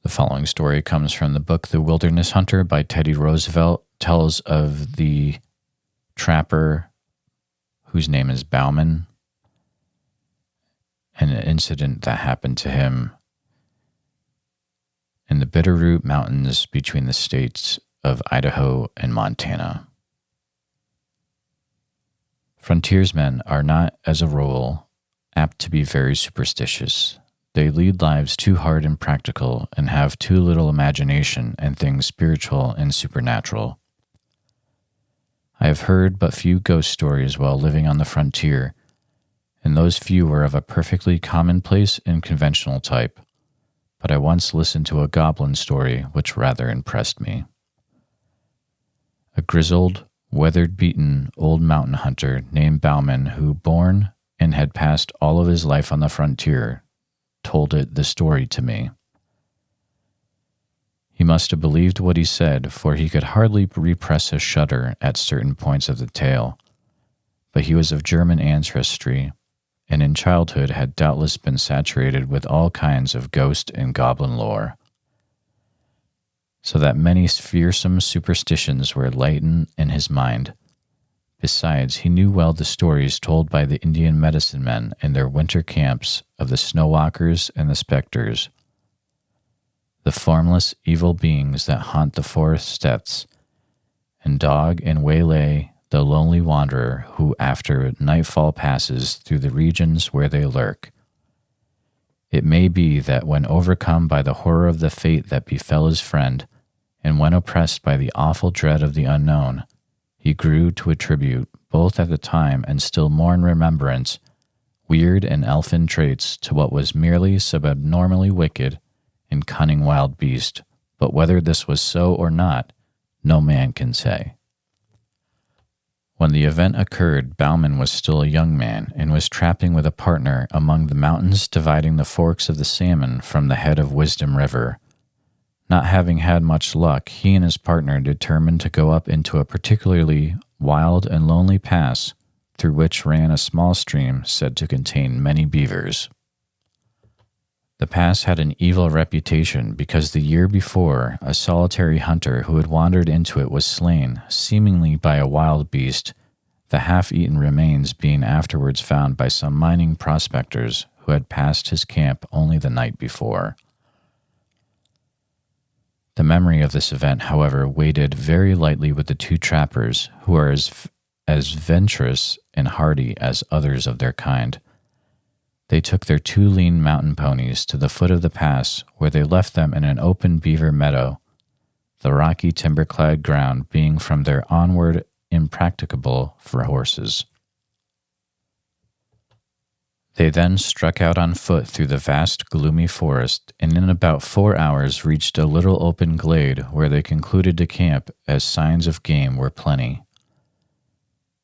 The following story comes from the book The Wilderness Hunter by Teddy Roosevelt. Tells of the trapper whose name is Bauman and an incident that happened to him in the Bitterroot Mountains between the states of Idaho and Montana. Frontiersmen are not, as a rule, apt to be very superstitious. They lead lives too hard and practical and have too little imagination in things spiritual and supernatural. I have heard but few ghost stories while living on the frontier, and those few were of a perfectly commonplace and conventional type, but I once listened to a goblin story which rather impressed me. A grizzled, weather-beaten old mountain hunter named Bauman, who born and had passed all of his life on the frontier, told the story to me. He must have believed what he said, for he could hardly repress a shudder at certain points of the tale. But he was of German ancestry, and in childhood had doubtless been saturated with all kinds of ghost and goblin lore, so that many fearsome superstitions were latent in his mind. Besides, he knew well the stories told by the Indian medicine men in their winter camps of the snowwalkers and the specters, the formless evil beings that haunt the forest depths, and dog and waylay the lonely wanderer who after nightfall passes through the regions where they lurk. It may be that when overcome by the horror of the fate that befell his friend, and when oppressed by the awful dread of the unknown, he grew to attribute, both at the time and still more in remembrance, weird and elfin traits to what was merely subabnormally wicked and cunning wild beast, but whether this was so or not, no man can say. When the event occurred, Bauman was still a young man and was trapping with a partner among the mountains dividing the forks of the Salmon from the head of Wisdom River. Not having had much luck, he and his partner determined to go up into a particularly wild and lonely pass through which ran a small stream said to contain many beavers. The pass had an evil reputation because the year before, a solitary hunter who had wandered into it was slain, seemingly by a wild beast, the half-eaten remains being afterwards found by some mining prospectors who had passed his camp only the night before. The memory of this event, however, weighted very lightly with the two trappers, who are as venturous and hardy as others of their kind. They took their two lean mountain ponies to the foot of the pass, where they left them in an open beaver meadow, the rocky timber-clad ground being from there onward impracticable for horses. They then struck out on foot through the vast, gloomy forest, and in about 4 hours reached a little open glade where they concluded to camp, as signs of game were plenty.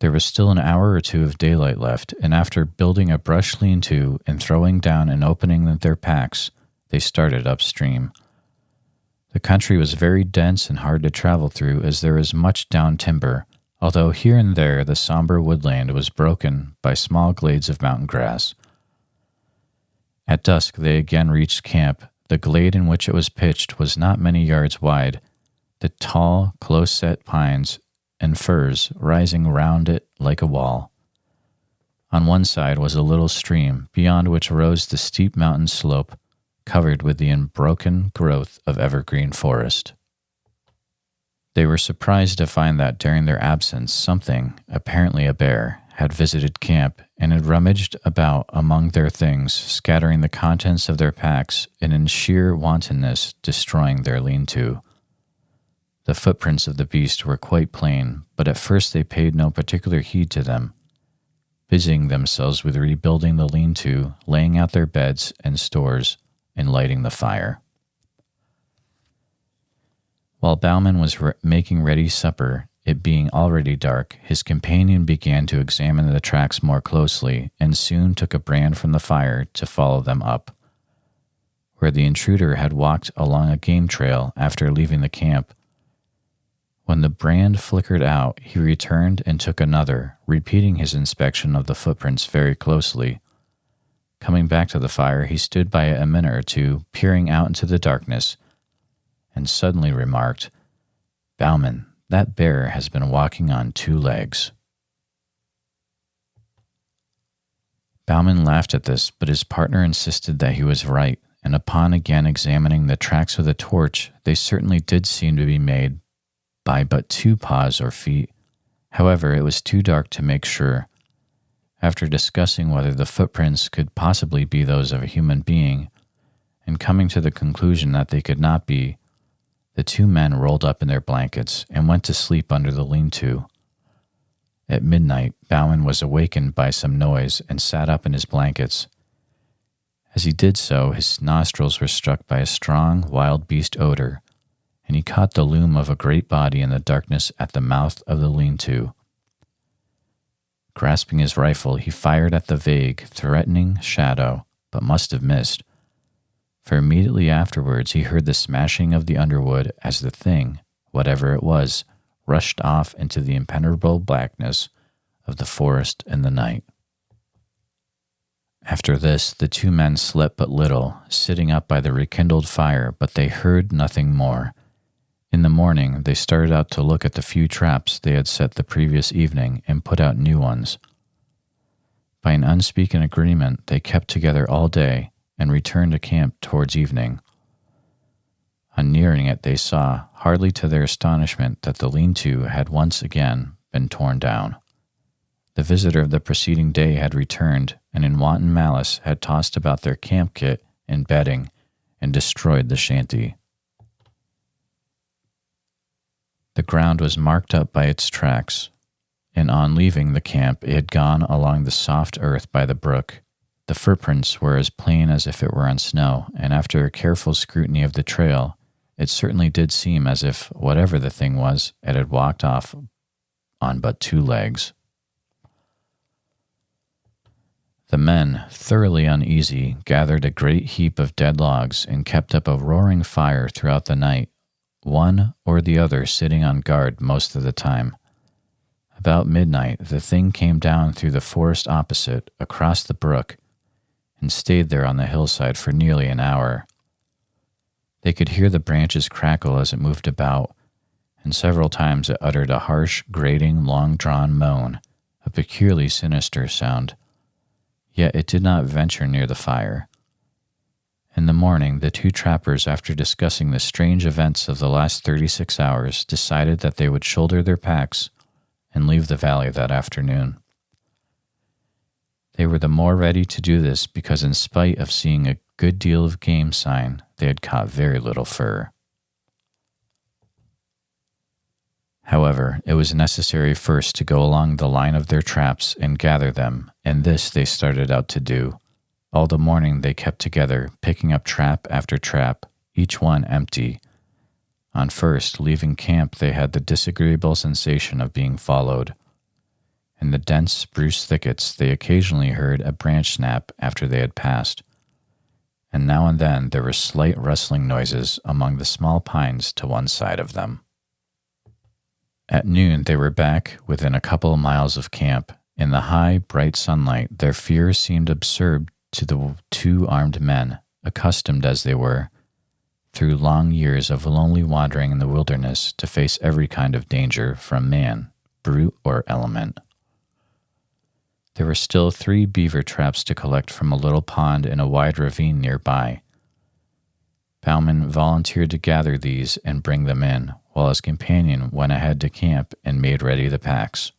There was still an hour or two of daylight left, and after building a brush lean-to and throwing down and opening their packs, they started upstream. The country was very dense and hard to travel through, as there was much down timber, although here and there the somber woodland was broken by small glades of mountain grass. At dusk they again reached camp. The glade in which it was pitched was not many yards wide, the tall, close-set pines and firs rising round it like a wall. On one side was a little stream, beyond which rose the steep mountain slope, covered with the unbroken growth of evergreen forest. They were surprised to find that during their absence something, apparently a bear, had visited camp and had rummaged about among their things, scattering the contents of their packs and in sheer wantonness destroying their lean-to. The footprints of the beast were quite plain, but at first they paid no particular heed to them, busying themselves with rebuilding the lean-to, laying out their beds and stores, and lighting the fire. While Bauman was making ready supper, it being already dark, his companion began to examine the tracks more closely and soon took a brand from the fire to follow them up. Where the intruder had walked along a game trail after leaving the camp. When the brand flickered out, he returned and took another, repeating his inspection of the footprints very closely. Coming back to the fire, he stood by it a minute or two, peering out into the darkness, and suddenly remarked, "Bauman, that bear has been walking on 2 legs." Bauman laughed at this, but his partner insisted that he was right, and upon again examining the tracks with a torch, they certainly did seem to be made by but 2 paws or feet. However, it was too dark to make sure. After discussing whether the footprints could possibly be those of a human being, and coming to the conclusion that they could not be, the 2 men rolled up in their blankets and went to sleep under the lean-to. At midnight, Bauman was awakened by some noise and sat up in his blankets. As he did so, his nostrils were struck by a strong wild beast odor, and he caught the loom of a great body in the darkness at the mouth of the lean-to. Grasping his rifle, he fired at the vague, threatening shadow, but must have missed, for immediately afterwards he heard the smashing of the underwood as the thing, whatever it was, rushed off into the impenetrable blackness of the forest in the night. After this, the 2 men slept but little, sitting up by the rekindled fire, but they heard nothing more. In the morning, they started out to look at the few traps they had set the previous evening and put out new ones. By an unspoken agreement, they kept together all day and returned to camp towards evening. On nearing it, they saw, hardly to their astonishment, that the lean-to had once again been torn down. The visitor of the preceding day had returned, and in wanton malice had tossed about their camp kit and bedding and destroyed the shanty. The ground was marked up by its tracks, and on leaving the camp it had gone along the soft earth by the brook. The footprints were as plain as if it were on snow, and after a careful scrutiny of the trail, it certainly did seem as if, whatever the thing was, it had walked off on but 2 legs. The men, thoroughly uneasy, gathered a great heap of dead logs and kept up a roaring fire throughout the night, one or the other sitting on guard most of the time. About midnight, the thing came down through the forest opposite, across the brook, and stayed there on the hillside for nearly an hour. They could hear the branches crackle as it moved about, and several times it uttered a harsh, grating, long-drawn moan, a peculiarly sinister sound. Yet it did not venture near the fire. In the morning, the 2 trappers, after discussing the strange events of the last 36 hours, decided that they would shoulder their packs and leave the valley that afternoon. They were the more ready to do this because, in spite of seeing a good deal of game sign, they had caught very little fur. However, it was necessary first to go along the line of their traps and gather them, and this they started out to do. All the morning they kept together, picking up trap after trap, each one empty. On first leaving camp, they had the disagreeable sensation of being followed. In the dense spruce thickets, they occasionally heard a branch snap after they had passed, and now and then there were slight rustling noises among the small pines to one side of them. At noon, they were back within a couple of miles of camp. In the high, bright sunlight, their fear seemed absurd to the 2 armed men, accustomed as they were, through long years of lonely wandering in the wilderness, to face every kind of danger from man, brute, or element. There were still 3 beaver traps to collect from a little pond in a wide ravine nearby. Bauman volunteered to gather these and bring them in, while his companion went ahead to camp and made ready the packs.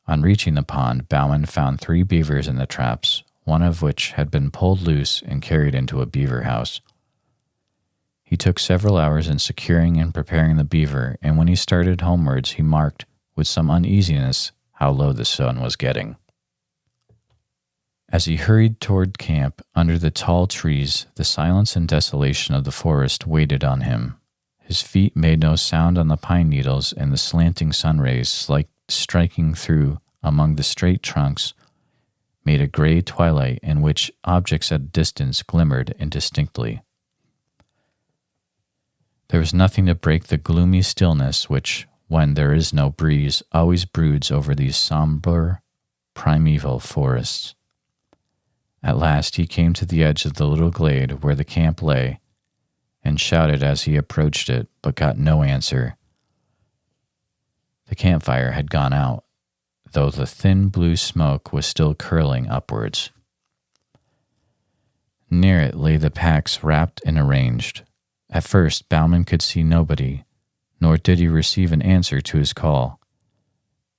On reaching the pond, Bauman found 3 beavers in the traps, one of which had been pulled loose and carried into a beaver house. He took several hours in securing and preparing the beaver, and when he started homewards, he marked, with some uneasiness, how low the sun was getting. As he hurried toward camp, under the tall trees, the silence and desolation of the forest waited on him. His feet made no sound on the pine needles, and the slanting sun rays, like striking through among the straight trunks, made a gray twilight in which objects at a distance glimmered indistinctly. There was nothing to break the gloomy stillness which, when there is no breeze, always broods over these somber, primeval forests. At last he came to the edge of the little glade where the camp lay, and shouted as he approached it, but got no answer. The campfire had gone out, though the thin blue smoke was still curling upwards. Near it lay the packs wrapped and arranged. At first Bauman could see nobody, nor did he receive an answer to his call.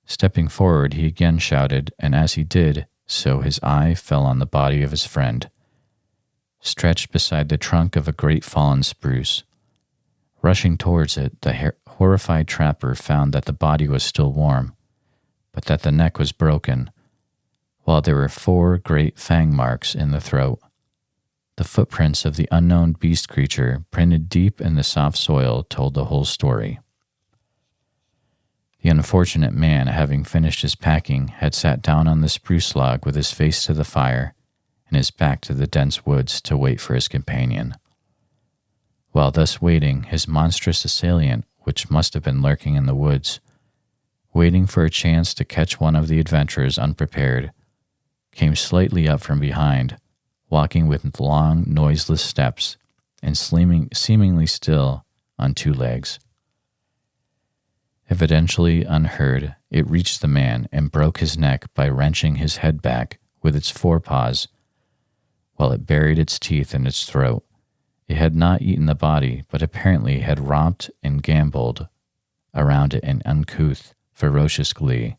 Stepping forward, he again shouted, and as he did so his eye fell on the body of his friend, stretched beside the trunk of a great fallen spruce. Rushing towards it, the horrified trapper found that the body was still warm, but that the neck was broken, while there were 4 great fang marks in the throat. The footprints of the unknown beast creature, printed deep in the soft soil, told the whole story. The unfortunate man, having finished his packing, had sat down on the spruce log with his face to the fire and his back to the dense woods to wait for his companion. While thus waiting, his monstrous assailant, which must have been lurking in the woods, waiting for a chance to catch one of the adventurers unprepared, came slightly up from behind, walking with long, noiseless steps and seemingly still on 2 legs. Evidently unheard, it reached the man and broke his neck by wrenching his head back with its forepaws, while it buried its teeth in its throat. It had not eaten the body, but apparently had romped and gamboled around it in uncouth, ferocious glee,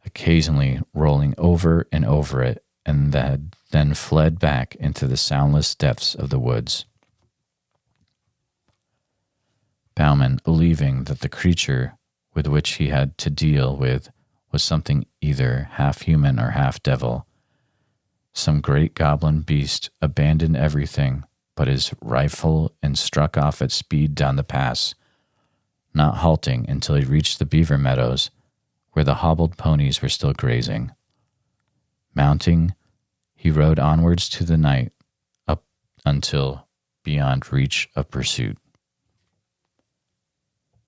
occasionally rolling over and over it, and then fled back into the soundless depths of the woods. Bauman, believing that the creature with which he had to deal with was something either half human or half devil, some great goblin beast, abandoned everything but his rifle and struck off at speed down the pass, not halting until he reached the beaver meadows where the hobbled ponies were still grazing. Mounting, he rode onwards to the night, up until beyond reach of pursuit.